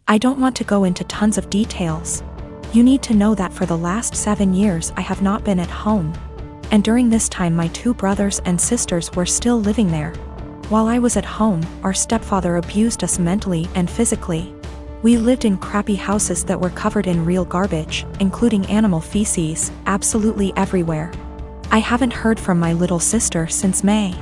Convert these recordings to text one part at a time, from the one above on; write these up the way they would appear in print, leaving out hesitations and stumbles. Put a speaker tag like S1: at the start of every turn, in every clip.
S1: I don't want to go into tons of details. You need to know that for the last 7 years I have not been at home. And during this time my 2 brothers and sisters were still living there. While I was at home, our stepfather abused us mentally and physically. We lived in crappy houses that were covered in real garbage, including animal feces, absolutely everywhere. I haven't heard from my little sister since May.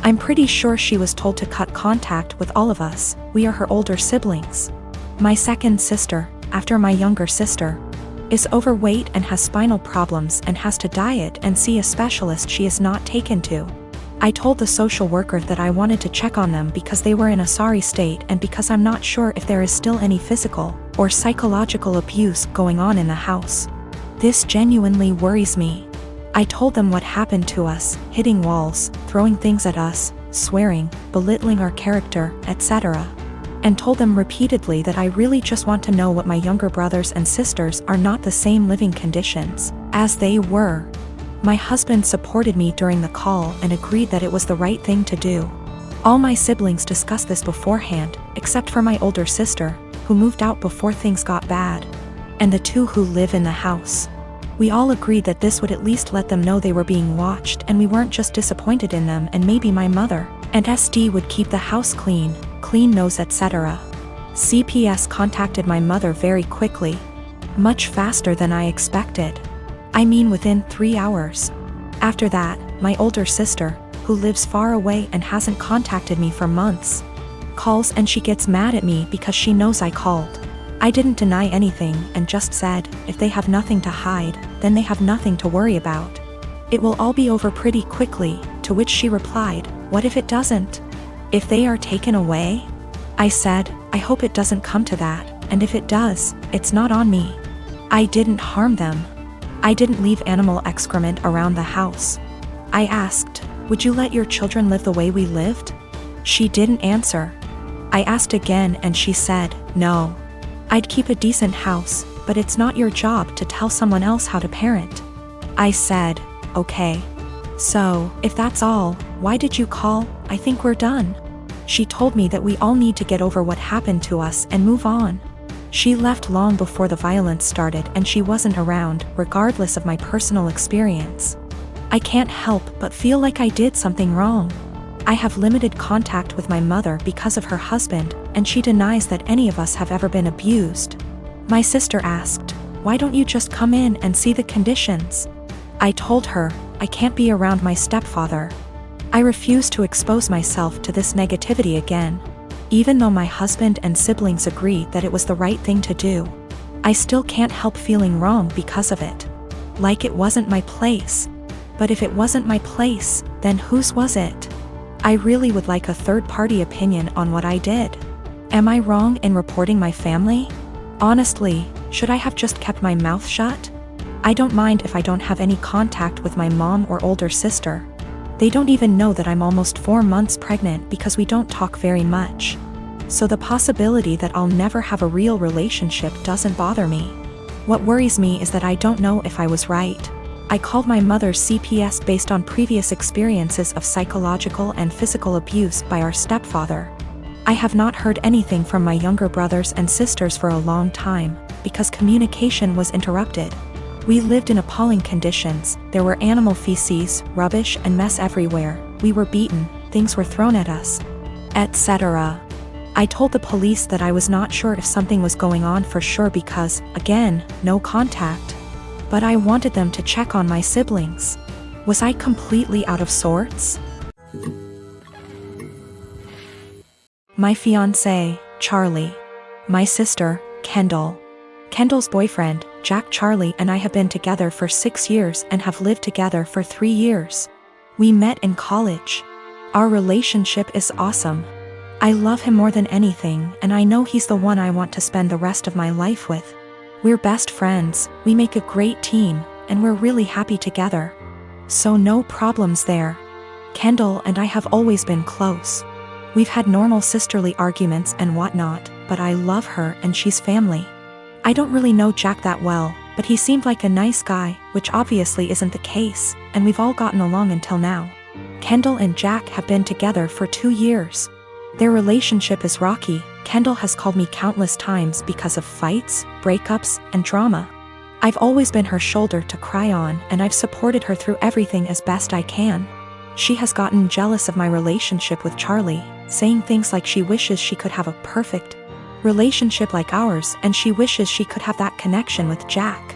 S1: I'm pretty sure she was told to cut contact with all of us. We are her older siblings. My second sister, after my younger sister, is overweight and has spinal problems and has to diet and see a specialist she is not taken to. I told the social worker that I wanted to check on them because they were in a sorry state and because I'm not sure if there is still any physical or psychological abuse going on in the house. This genuinely worries me. I told them what happened to us, hitting walls, throwing things at us, swearing, belittling our character, etc. And told them repeatedly that I really just want to know what my younger brothers and sisters are not the same living conditions as they were. My husband supported me during the call and agreed that it was the right thing to do. All my siblings discussed this beforehand, except for my older sister, who moved out before things got bad, and the 2 who live in the house. We all agreed that this would at least let them know they were being watched and we weren't just disappointed in them, and maybe my mother and SD would keep the house clean nose, etc. CPS contacted my mother very quickly. Much faster than I expected. I mean within 3 hours. After that, my older sister, who lives far away and hasn't contacted me for months, calls and she gets mad at me because she knows I called. I didn't deny anything and just said, if they have nothing to hide, then they have nothing to worry about. It will all be over pretty quickly, to which she replied, what if it doesn't? If they are taken away? I said, I hope it doesn't come to that, and if it does, it's not on me. I didn't harm them. I didn't leave animal excrement around the house. I asked, would you let your children live the way we lived? She didn't answer. I asked again and she said, no. I'd keep a decent house, but it's not your job to tell someone else how to parent. I said, okay. So, if that's all, why did you call? I think we're done. She told me that we all need to get over what happened to us and move on. She left long before the violence started and she wasn't around, regardless of my personal experience. I can't help but feel like I did something wrong. I have limited contact with my mother because of her husband, and she denies that any of us have ever been abused. My sister asked, why don't you just come in and see the conditions? I told her, I can't be around my stepfather. I refuse to expose myself to this negativity again. Even though my husband and siblings agree that it was the right thing to do, I still can't help feeling wrong because of it. Like it wasn't my place. But if it wasn't my place, then whose was it? I really would like a third-party opinion on what I did. Am I wrong in reporting my family? Honestly, should I have just kept my mouth shut? I don't mind if I don't have any contact with my mom or older sister. They don't even know that I'm almost 4 months pregnant because we don't talk very much. So the possibility that I'll never have a real relationship doesn't bother me. What worries me is that I don't know if I was right. I called my mother's CPS based on previous experiences of psychological and physical abuse by our stepfather. I have not heard anything from my younger brothers and sisters for a long time, because communication was interrupted. We lived in appalling conditions. There were animal feces, rubbish and mess everywhere. We were beaten, things were thrown at us, etc. I told the police that I was not sure if something was going on for sure because, again, no contact. But I wanted them to check on my siblings. Was I completely out of sorts? My fiancé, Charlie. My sister, Kendall. Kendall's boyfriend, Jack. Charlie and I have been together for 6 years and have lived together for 3 years. We met in college. Our relationship is awesome. I love him more than anything, and I know he's the one I want to spend the rest of my life with. We're best friends, we make a great team, and we're really happy together. So no problems there. Kendall and I have always been close. We've had normal sisterly arguments and whatnot, but I love her and she's family. I don't really know Jack that well, but he seemed like a nice guy, which obviously isn't the case, and we've all gotten along until now. Kendall and Jack have been together for 2 years. Their relationship is rocky, Kendall has called me countless times because of fights, breakups, and drama. I've always been her shoulder to cry on, and I've supported her through everything as best I can. She has gotten jealous of my relationship with Charlie, saying things like she wishes she could have a perfect relationship like ours, and she wishes she could have that connection with Jack.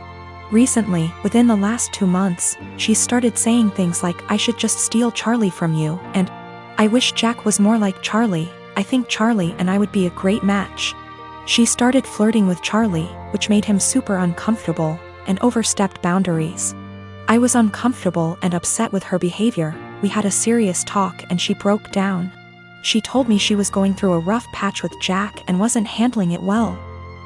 S1: Recently, within the last 2 months, she started saying things like, I should just steal Charlie from you, and I wish Jack was more like Charlie. I think Charlie and I would be a great match. She started flirting with Charlie, which made him super uncomfortable, and overstepped boundaries. I was uncomfortable and upset with her behavior. We had a serious talk and she broke down. She told me she was going through a rough patch with Jack and wasn't handling it well.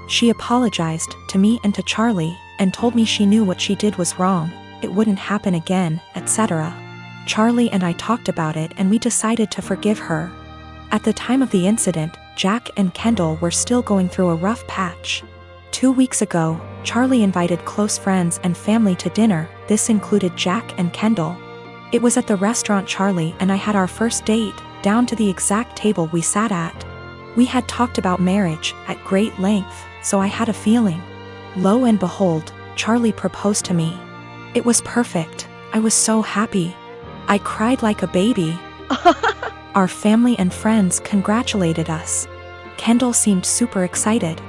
S1: She apologized to me and to Charlie, and told me she knew what she did was wrong, it wouldn't happen again, etc. Charlie and I talked about it and we decided to forgive her. At the time of the incident, Jack and Kendall were still going through a rough patch. 2 weeks ago, Charlie invited close friends and family to dinner. This included Jack and Kendall. It was at the restaurant Charlie and I had our first date, down to the exact table we sat at. We had talked about marriage at great length, so I had a feeling. Lo and behold, Charlie proposed to me. It was perfect. I was so happy. I cried like a baby. Our family and friends congratulated us. Kendall seemed super excited.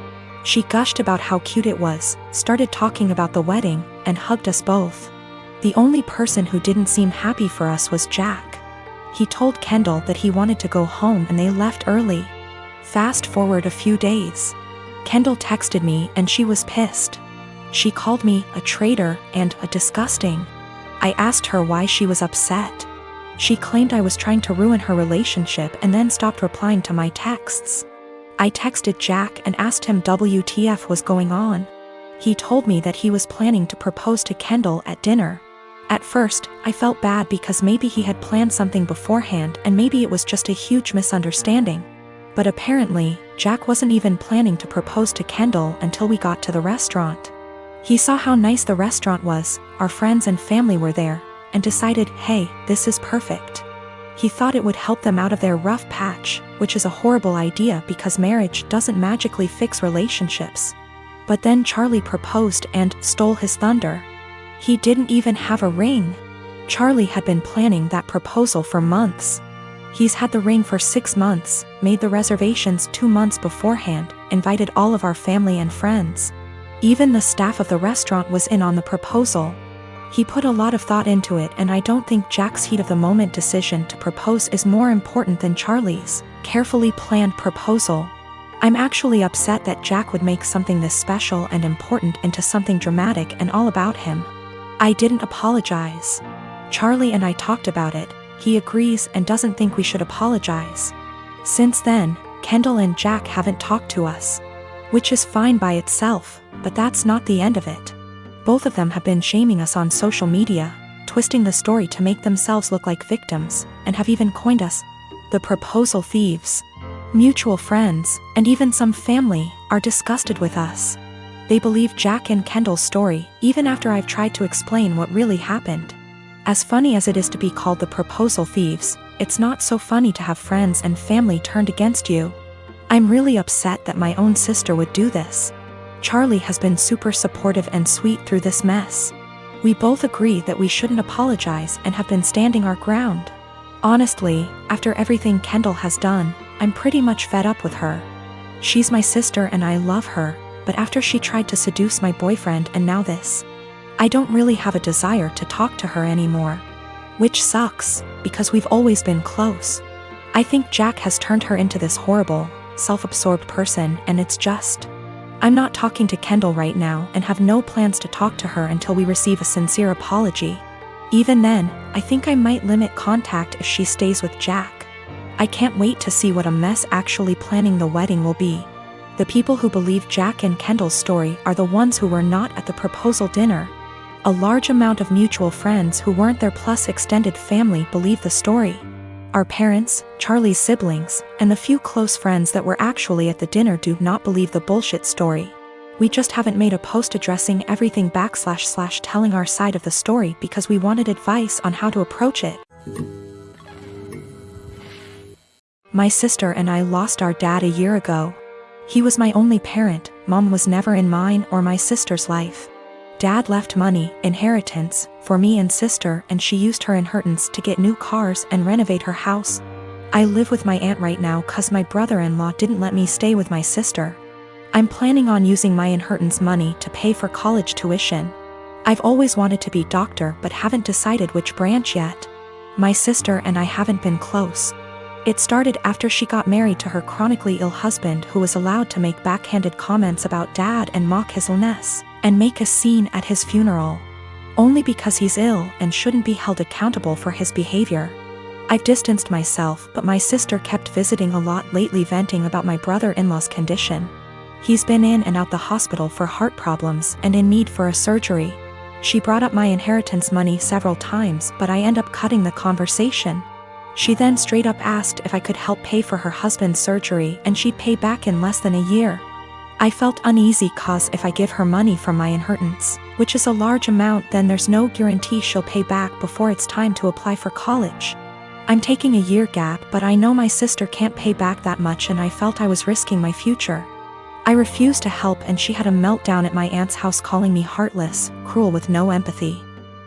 S1: She gushed about how cute it was, started talking about the wedding, and hugged us both. The only person who didn't seem happy for us was Jack. He told Kendall that he wanted to go home and they left early. Fast forward a few days. Kendall texted me and she was pissed. She called me a traitor and a disgusting. I asked her why she was upset. She claimed I was trying to ruin her relationship and then stopped replying to my texts. I texted Jack and asked him WTF was going on. He told me that he was planning to propose to Kendall at dinner. At first, I felt bad because maybe he had planned something beforehand and maybe it was just a huge misunderstanding. But apparently, Jack wasn't even planning to propose to Kendall until we got to the restaurant. He saw how nice the restaurant was, our friends and family were there, and decided, hey, this is perfect. He thought it would help them out of their rough patch, which is a horrible idea because marriage doesn't magically fix relationships. But then Charlie proposed and stole his thunder. He didn't even have a ring. Charlie had been planning that proposal for months. He's had the ring for 6 months, made the reservations 2 months beforehand, invited all of our family and friends. Even the staff of the restaurant was in on the proposal. He put a lot of thought into it, and I don't think Jack's heat of the moment decision to propose is more important than Charlie's carefully planned proposal. I'm actually upset that Jack would make something this special and important into something dramatic and all about him. I didn't apologize. Charlie and I talked about it. He agrees and doesn't think we should apologize. Since then, Kendall and Jack haven't talked to us. Which is fine by itself, but that's not the end of it. Both of them have been shaming us on social media, twisting the story to make themselves look like victims, and have even coined us the proposal thieves. Mutual friends, and even some family, are disgusted with us. They believe Jack and Kendall's story, even after I've tried to explain what really happened. As funny as it is to be called the proposal thieves, it's not so funny to have friends and family turned against you. I'm really upset that my own sister would do this. Charlie has been super supportive and sweet through this mess. We both agree that we shouldn't apologize and have been standing our ground. Honestly, after everything Kendall has done, I'm pretty much fed up with her. She's my sister and I love her, but after she tried to seduce my boyfriend and now this, I don't really have a desire to talk to her anymore. Which sucks, because we've always been close. I think Jack has turned her into this horrible, self-absorbed person, and it's just... I'm not talking to Kendall right now and have no plans to talk to her until we receive a sincere apology. Even then, I think I might limit contact if she stays with Jack. I can't wait to see what a mess actually planning the wedding will be. The people who believe Jack and Kendall's story are the ones who were not at the proposal dinner. A large amount of mutual friends who weren't there plus extended family believe the story. Our parents, Charlie's siblings, and the few close friends that were actually at the dinner do not believe the bullshit story. We just haven't made a post addressing everything / telling our side of the story because we wanted advice on how to approach it. My sister and I lost our dad a year ago. He was my only parent. Mom was never in mine or my sister's life. Dad left money, inheritance, for me and sister, and she used her inheritance to get new cars and renovate her house. I live with my aunt right now cause my brother-in-law didn't let me stay with my sister. I'm planning on using my inheritance money to pay for college tuition. I've always wanted to be doctor but haven't decided which branch yet. My sister and I haven't been close. It started after she got married to her chronically ill husband, who was allowed to make backhanded comments about Dad and mock his illness, and make a scene at his funeral. Only because he's ill and shouldn't be held accountable for his behavior. I've distanced myself, but my sister kept visiting a lot lately, venting about my brother-in-law's condition. He's been in and out the hospital for heart problems and in need for a surgery. She brought up my inheritance money several times, but I end up cutting the conversation. She then straight up asked if I could help pay for her husband's surgery and she'd pay back in less than a year. I felt uneasy cause if I give her money from my inheritance, which is a large amount, then there's no guarantee she'll pay back before it's time to apply for college. I'm taking a year gap, but I know my sister can't pay back that much and I felt I was risking my future. I refused to help and she had a meltdown at my aunt's house, calling me heartless, cruel with no empathy.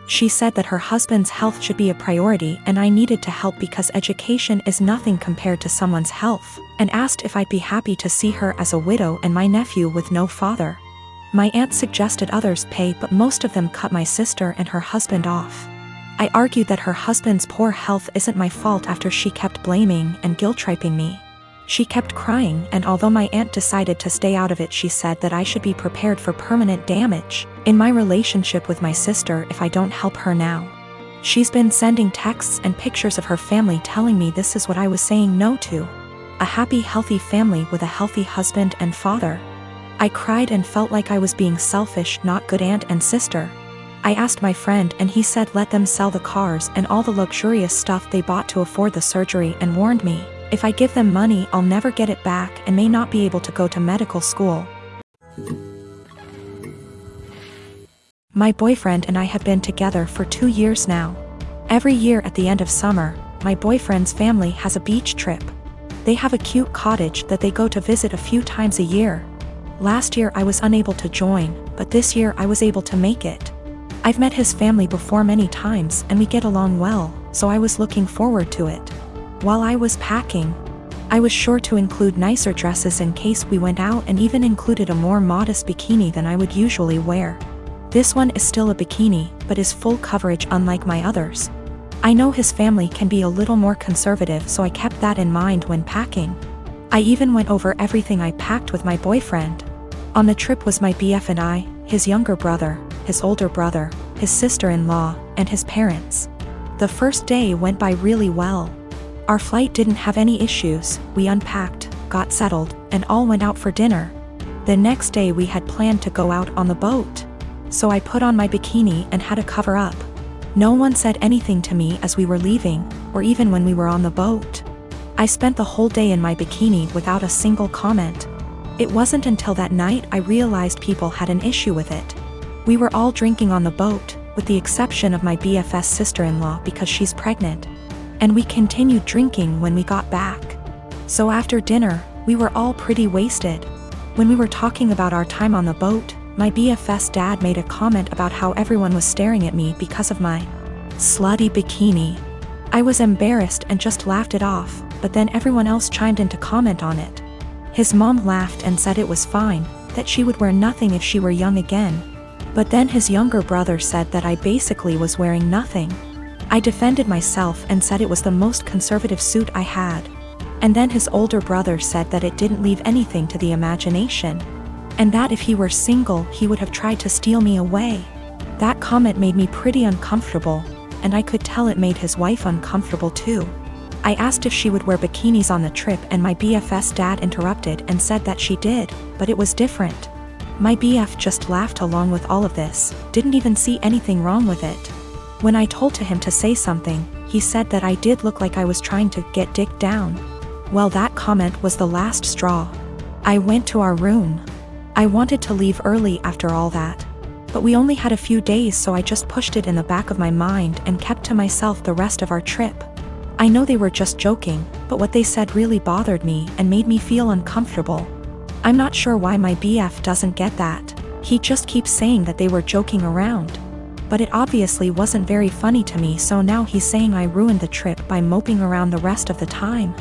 S1: She said that her husband's health should be a priority and I needed to help because education is nothing compared to someone's health, and asked if I'd be happy to see her as a widow and my nephew with no father. My aunt suggested others pay, but most of them cut my sister and her husband off. I argued that her husband's poor health isn't my fault after she kept blaming and guilt-tripping me. She kept crying, and although my aunt decided to stay out of it, she said that I should be prepared for permanent damage in my relationship with my sister if I don't help her now. She's been sending texts and pictures of her family telling me this is what I was saying no to. A happy, healthy family with a healthy husband and father. I cried and felt like I was being selfish, not good aunt and sister. I asked my friend and he said let them sell the cars and all the luxurious stuff they bought to afford the surgery, and warned me, if I give them money I'll never get it back and may not be able to go to medical school. My boyfriend and I have been together for 2 years now. Every year at the end of summer, my boyfriend's family has a beach trip. They have a cute cottage that they go to visit a few times a year. Last year I was unable to join, but this year I was able to make it. I've met his family before many times and we get along well, so I was looking forward to it. While I was packing, I was sure to include nicer dresses in case we went out, and even included a more modest bikini than I would usually wear. This one is still a bikini, but is full coverage unlike my others. I know his family can be a little more conservative, so I kept that in mind when packing. I even went over everything I packed with my boyfriend. On the trip was my BF and I, his younger brother, his older brother, his sister-in-law, and his parents. The first day went by really well. Our flight didn't have any issues, we unpacked, got settled, and all went out for dinner. The next day we had planned to go out on the boat. So I put on my bikini and had a cover up. No one said anything to me as we were leaving, or even when we were on the boat. I spent the whole day in my bikini without a single comment. It wasn't until that night I realized people had an issue with it. We were all drinking on the boat, with the exception of my BFS sister-in-law because she's pregnant. And we continued drinking when we got back. So after dinner, we were all pretty wasted. When we were talking about our time on the boat, my BFS dad made a comment about how everyone was staring at me because of my slutty bikini. I was embarrassed and just laughed it off, but then everyone else chimed in to comment on it. His mom laughed and said it was fine, that she would wear nothing if she were young again. But then his younger brother said that I basically was wearing nothing. I defended myself and said it was the most conservative suit I had. And then his older brother said that it didn't leave anything to the imagination. And that if he were single he would have tried to steal me away. That comment made me pretty uncomfortable, and I could tell it made his wife uncomfortable too. I asked if she would wear bikinis on the trip and my BFS dad interrupted and said that she did, but it was different. My BF just laughed along with all of this, didn't even see anything wrong with it. When I told him to say something, he said that I did look like I was trying to get dick down. Well, that comment was the last straw. I went to our room. I wanted to leave early after all that. But we only had a few days, so I just pushed it in the back of my mind and kept to myself the rest of our trip. I know they were just joking, but what they said really bothered me and made me feel uncomfortable. I'm not sure why my BF doesn't get that. He just keeps saying that they were joking around. But it obviously wasn't very funny to me, so now he's saying I ruined the trip by moping around the rest of the time.